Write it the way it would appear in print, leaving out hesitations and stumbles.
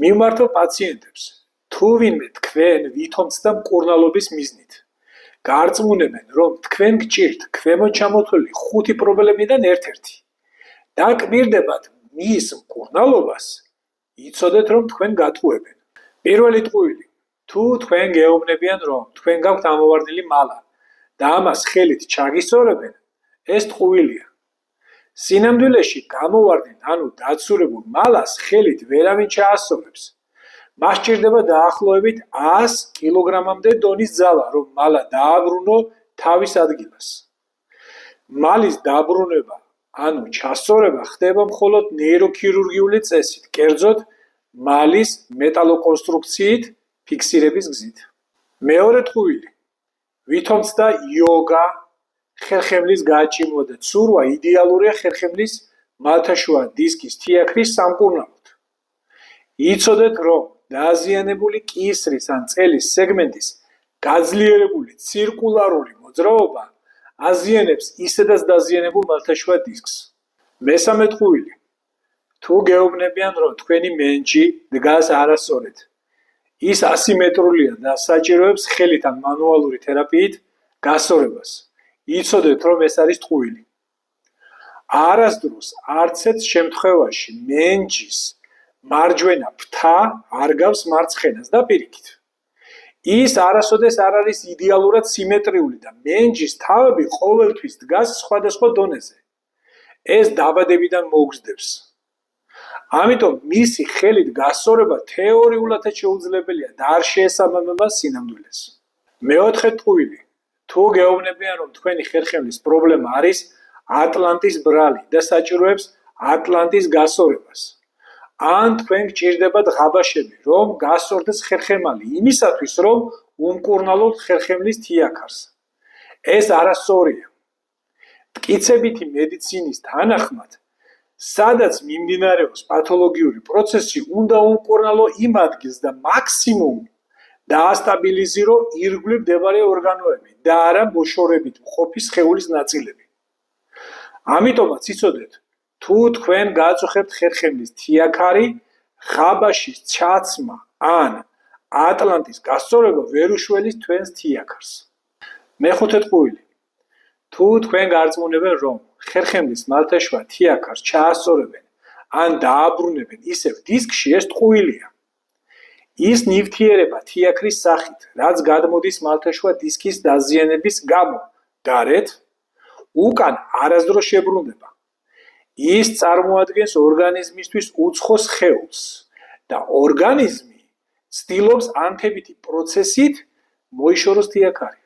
მივმართო პაციენტებს, თუ ვინმე თქვენ ვითომცდა მკურნალობის მიზნით. გარწმუნებენ, რომ თქვენ გჭირთ ქვემოთ ჩამოთვლილი 5 პრობლემიდან ერთ-ერთი. და კვირდებათ მის მკურნალობას, იცოდეთ, რომ თქვენ გატყუებენ. პირველი ტყუილი, თუ თქვენ გეუბნებიან, რომ თქვენ გაქვთ ამოვარდნილი მალა და ამას ხელით ჩაგისწორებენ, ეს ტყუილია. სინამდვილეში გამოვარდნილ, ანუ დაცურებულ მალას ხელით ვერავინ ჩაასწორებს. მას სჭირდება დაახლოებით 100 კილოგრამამდე დონის ძალა, რომ მალა დააბრუნო თავის ადგილას. მალის დაბრუნება, ანუ ჩასწორება ხდება მხოლოდ ნეიროქირურგიული წესით, კერძოდ მალის მეტალოკონსტრუქციით ფიქსირების გზით. მეორე ტყუილი, ვითომცდა იოგა, ხერხემლის გააჭიმვა და ცურვა იდეალურია ხერხემლის მალთაშუა დისკის თიაქრის სამკურნალოდ. იცოდეთ, რომ დაზიანებული კისრის ან წელის სეგმენტის გაძლიერებული ცირკულარული მოძრაობა აზიანებს ისედაც დაზიანებულ მალთაშუა დისკს. მესამე ტყუილი, თუ გეუბნებიან, რომ თქვენი მენჯი დგას არასწორად, ის ასიმეტრულია და საჭიროებს ხელით ან მანუალური თერაპიით გასწორებას. იცოდეთ, რომ ეს არის ტყუილი. არასდროს არც ერთ შემთხვევაში მენჯის მარჯვენა ფრთა არ გავს მარცხენას და პირიქით. ის არასოდეს არ არის იდეალურად სიმეტრიული და მენჯის თავები ყოველთვის დგას სხვადასხვა დონეზე. ეს დაბადებიდან მოუგზდებს. ამიტომ მისი ხელით გასწორება თეორიულადაც შეუძლებელია და არ შეესაბამება სინამდვილეს. მეოთხე ტყუილი, თუ გეუბნებიან, რომ თქვენი ხერხემლის პრობლემა არის ატლანტის ბრალი და საჭიროებს ატლანტის გასწორებას. ან თქვენ გჭირდებათ ღაბაშები, რომ გასწორდეს ხერხემალი იმისათვის, რომ უმკურნალოთ ხერხემლის თიაქარს. ეს არასწორია. მტკიცებითი მედიცინის თანახმად, სადაც მიმდინარეობს პათოლოგიური პროცესი, უნდა უმკურნალო იმ ადგილს და მაქსიმუმ დაასტაბილიზირო ირგვლივ მდებარე ორგანოები და არა მოშორებით მყოფი სხეულის ნაწილები. ამიტომაც იცოდეთ, თუ თქვენ გააწუხებთ ხერხემლის თიაქარი, ღაბაშის ჩაცმა ან ატლანტის გასწორება ვერ უშველის თქვენს თიაქარს. მეხუთე ტყუილი, თუ თქვენ გარწმუნებენ, რომ ხერხემლის მალთაშუა თიაქარს ჩაასწორებენ ან დააბრუნებენ ისევ დისკში, ეს ტყუილია. ის ნივთიერება თიაქრის სახით, რაც გადმოდის მალთაშუა დისკის დაზიანების გამო, გარეთ, უკან არასდროს შებრუნდება. ის წარმოადგენს ორგანიზმისთვის უცხო სხეულს და ორგანიზმი ცდილობს ანთებითი პროცესით მოიშოროს თიაქარი.